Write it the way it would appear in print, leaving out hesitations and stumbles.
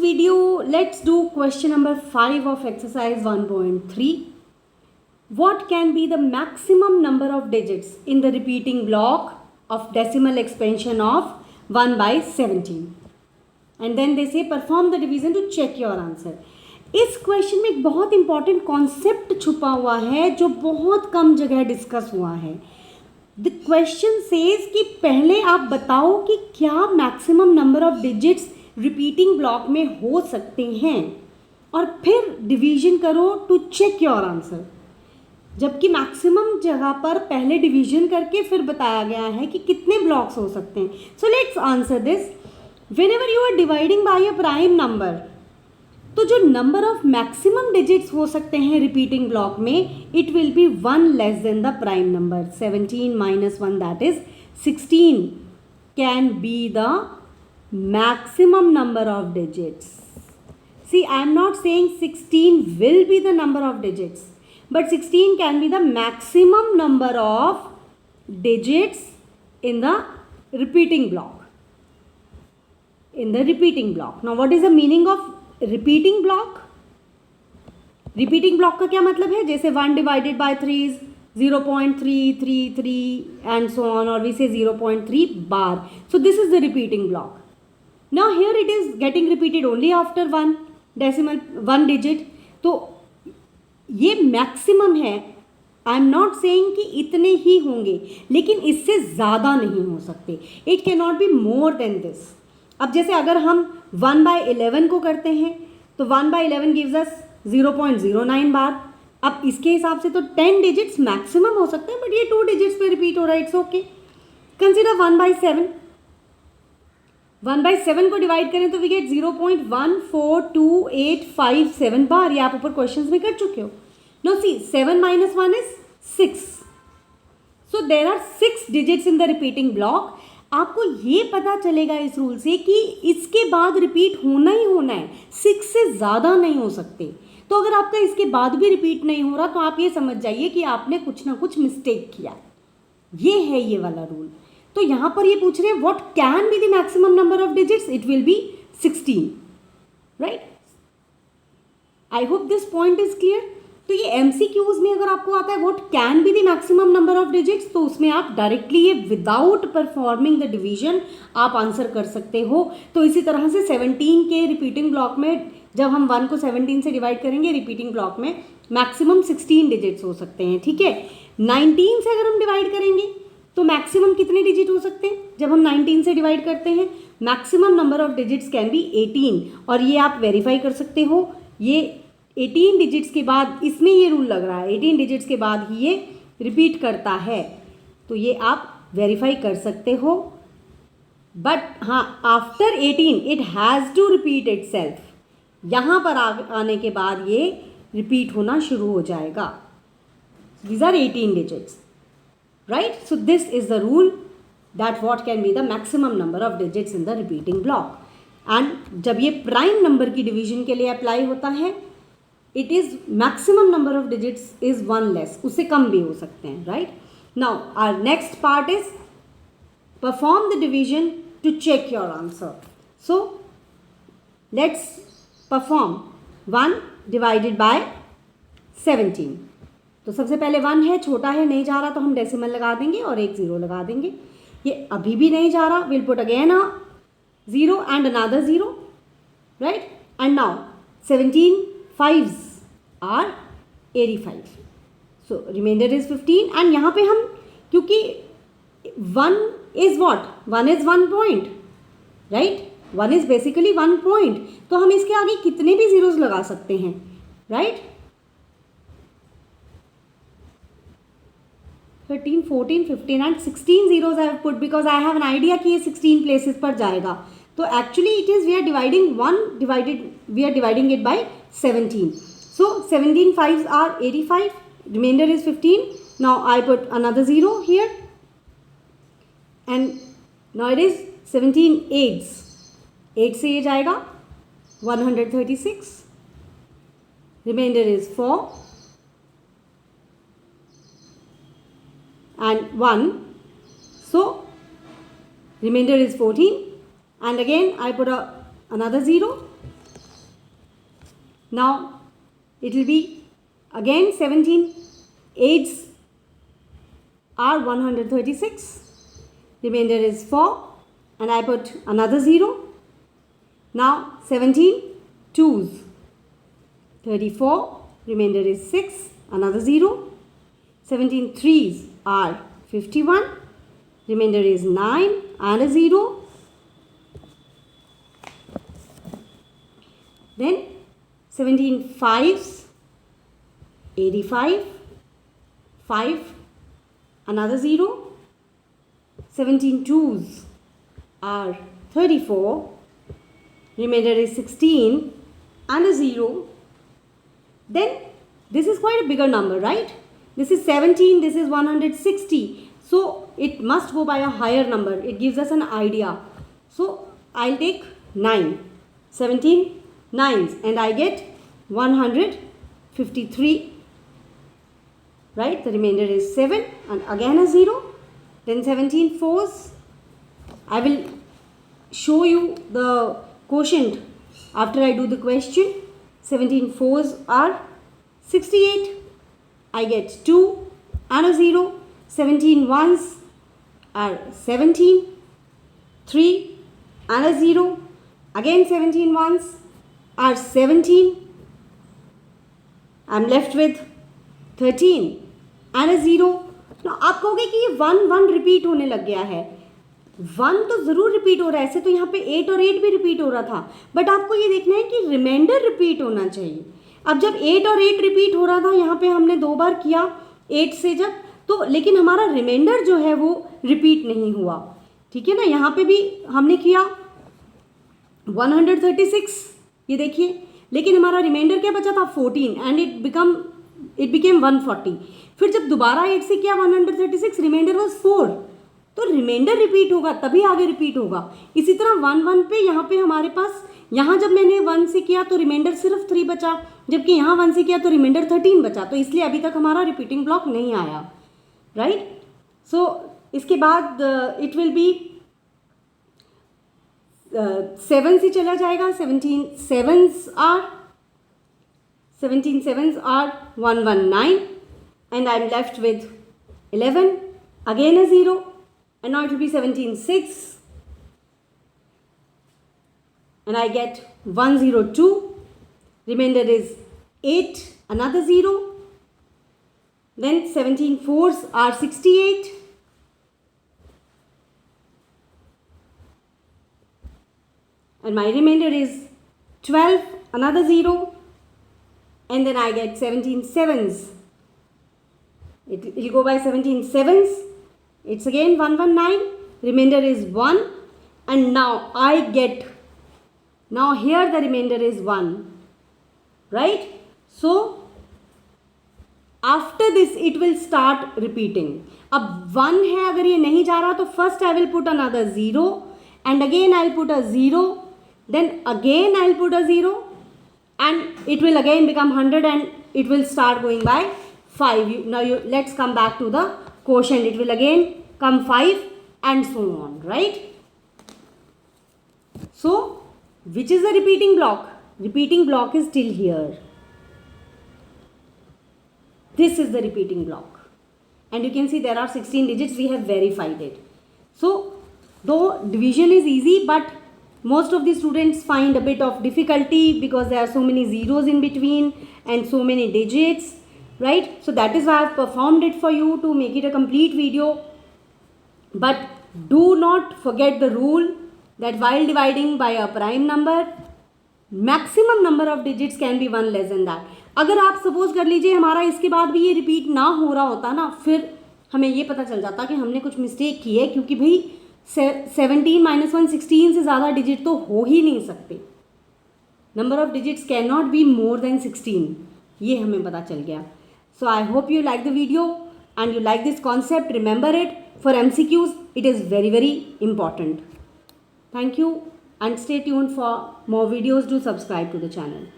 video, let's do question number 5 of exercise 1.3. What can be the maximum number of digits in the repeating block of decimal expansion of 1 by 17? And then they say perform the division to check your answer. इस question में एक बहुत important concept छुपा हुआ है जो बहुत कम जगह डिस्कस हुआ है. द क्वेश्चन सेज कि पहले आप बताओ कि क्या maximum number of digits repeating block में हो सकते हैं और फिर डिवीजन करो टू चेक योर आंसर. जबकि मैक्सिमम जगह पर पहले डिवीजन करके फिर बताया गया है कि कितने ब्लॉक्स हो सकते हैं. So let's answer this. Whenever you are dividing by a prime number, तो जो नंबर ऑफ मैक्सिमम डिजिट्स हो सकते हैं रिपीटिंग ब्लॉक में, it will be 1 less than the prime number. 17 minus 1 that is 16 can be the maximum number of digits. See, I am not saying 16 will be the number of digits, but 16 can be the maximum number of digits in the repeating block. In the repeating block. Now, what is the meaning of repeating block? Repeating block का क्या मतलब है? जैसे 1 divided by 3 is 0.333 and so on, or we say 0.3 bar. So this is the repeating block. Now here it is getting repeated only after 1 decimal 1 digit. तो ये maximum है. I am not saying कि इतने ही होंगे, लेकिन इससे ज़्यादा नहीं हो सकते. It can not be more then this. अब जैसे अगर हम 1 by 11 को करते हैं तो 1 by 11 गिव्स अस 0.09 बार. अब इसके हिसाब से तो 10 डिजिट्स मैक्सिमम हो सकते हैं, बट ये 2 डिजिट्स पे रिपीट हो रहा है. It's okay. Consider 1 by 7. 1 by 7 को डिवाइड करें तो वी गेट 0.14287 बार. ये आप ऊपर क्वेश्चंस में कर चुके हो. No see 7 minus 1 is 6. So there are 6 digits in the repeating block. आपको ये पता चलेगा इस रूल से कि इसके बाद रिपीट होना ही होना है. 6 से ज़्यादा नहीं हो सकते. तो अगर आपका इसके बाद भी रिपीट नहीं हो रहा तो आप ये समझ जाइए कि आपने कुछ ना कुछ मिस्टेक किया. ये है ये वाला रूल. तो यहाँ पर ये पूछ रहे हैं what can be the maximum number of digits. It will B 16. Right. I hope this point is clear. तो ये MCQs में अगर आपको आता है what can be the maximum number of digits, तो उसमें आप डायरेक्टली ये विदाउट परफॉर्मिंग द डिवीजन आप आंसर कर सकते हो. तो इसी तरह से 17 के रिपीटिंग ब्लॉक में जब हम 1 को 17 से डिवाइड करेंगे रिपीटिंग ब्लॉक में मैक्सिमम 16 डिजिट्स हो सकते हैं. ठीक है. 19 से अगर हम डिवाइड करेंगे तो मैक्सिमम कितने डिजिट हो सकते हैं? जब हम 19 से डिवाइड करते हैं maximum number of digits can be 18. और ये आप वेरीफाई कर सकते हो. ये 18 डिजिट्स के बाद इसमें ये रूल लग रहा है 18 डिजिट्स के बाद ही ये रिपीट करता है. तो ये आप वेरीफाई कर सकते हो. बट हाँ, after 18 it has to repeat itself. यहाँ पर आने के बाद ये रिपीट होना शुरू हो जाएगा. These are 18 digits. Right. So this is the rule that what can be the maximum number of digits in the repeating block. And जब ये प्राइम नंबर की डिवीजन के लिए अप्लाई होता है, it is maximum number of digits is 1 less. उससे कम भी हो सकते हैं. Right. Now our next part is perform the division to check your answer. So let's perform 1 divided by 17. तो सबसे पहले 1 है, छोटा है, नहीं जा रहा तो हम डेसिमल लगा देंगे और एक 0 लगा देंगे. ये अभी भी नहीं जा रहा, will put again a 0 and another 0. Right. And now 17 5s are 85. So remainder is 15. and यहाँ पे हम क्योंकि 1 is what? 1 is 1 point. Right? 1 is basically 1 point. तो हम इसके आगे कितने भी zeros लगा सकते हैं. Right? 13, 14, 15 and 16 zeros I have put because I have an idea कि ये 16 places पर जाएगा. तो actually it is we are dividing it by 17. So 17 5s are 85. Remainder is 15. Now I put another 0 here. And now it is 17 8s. 8 से ये जाएगा 136. Remainder is 4. And 1. So remainder is 14. And again I put another 0. Now it will be again 17 8s are 136. Remainder is 4 and I put another 0. Now 17 2s 34. Remainder is 6. Another 0. 17 3s are 51. Remainder is 9 and a 0. Then 17 5s 85. 5 another 0. 17 2s are 34. Remainder is 16 and a 0. Then this is quite a bigger number, right? This is 17, this is 160. So it must go by a higher number. It gives us an idea. So I'll take 9. 17 9s and I get 153. Right? The remainder is 7 and again a 0. Then 17 4s. I will show you the quotient after I do the question. 17 4s are 68. I get 2 and a 0. 17 1s are 17. 3 and a 0. Again 17 1s are 17. I'm left with 13 and a 0. Now आप कहोगे कि ये 1 1 repeat होने लग गया है. 1 तो ज़रूर रिपीट हो रहा है. ऐसे तो यहाँ पे 8 और 8 भी रिपीट हो रहा था. बट आपको ये देखना है कि रिमाइंडर रिपीट होना चाहिए. अब जब 8 और 8 रिपीट हो रहा था, यहाँ पे हमने 2 बार किया 8 से जब, तो लेकिन हमारा रिमाइंडर जो है वो रिपीट नहीं हुआ. ठीक है ना. यहाँ पे भी हमने किया 136. ये देखिए. लेकिन हमारा रिमाइंडर क्या बचा था 14 एंड इट बिकेम 140. फिर जब दोबारा 8 से किया 136, रिमाइंडर वॉज 4. तो रिमाइंडर रिपीट होगा तभी आगे रिपीट होगा. इसी तरह 1 1 पे यहाँ पे हमारे पास, यहाँ जब मैंने 1 से किया तो रिमाइंडर सिर्फ 3 बचा, जबकि यहाँ 1 से किया तो रिमाइंडर 13 बचा. तो इसलिए अभी तक हमारा रिपीटिंग ब्लॉक नहीं आया. राइट. सो इसके बाद इट विल बी 7 से चला जाएगा. 17 7s are 119 and I'm left with 11. Again a 0 and now it will be 17 6 and I get 102. Remainder is 8, another 0. Then 17 4s are 68. And my remainder is 12, another 0. And then I get 17 7s. It will go by 17 7s. It's again 119. Remainder is 1. And now I get, now here the remainder is 1. Right? So after this it will start repeating. अब 1 है, अगर ये नहीं जा रहा तो first I will put another 0 and again I'll put a 0, then again I'll put a 0 and it will again become 100 and it will start going by 5. Let's come back to the quotient. It will again come 5 and so on, right? So which is the repeating block? Repeating block is till here. This is the repeating block. And you can see there are 16 digits. We have verified it. So though division is easy, but most of the students find a bit of difficulty because there are so many zeros in between and so many digits, right? So that is why I have performed it for you to make it a complete video. But do not forget the rule that while dividing by a prime number, maximum number of digits can be 1 less then that. अगर आप suppose कर लीजिए हमारा इसके बाद भी ये repeat ना हो रहा होता ना, फिर हमें ये पता चल जाता कि हमने कुछ मिस्टेक की है, क्योंकि भाई 17 - 1 16 से ज़्यादा डिजिट तो हो ही नहीं सकते. Number of digits cannot be more than 16. ये हमें पता चल गया. So I hope you like the video and you like this concept. Remember it, for MCQs it is very, very important. Thank you and stay tuned for more videos. Do subscribe to the channel.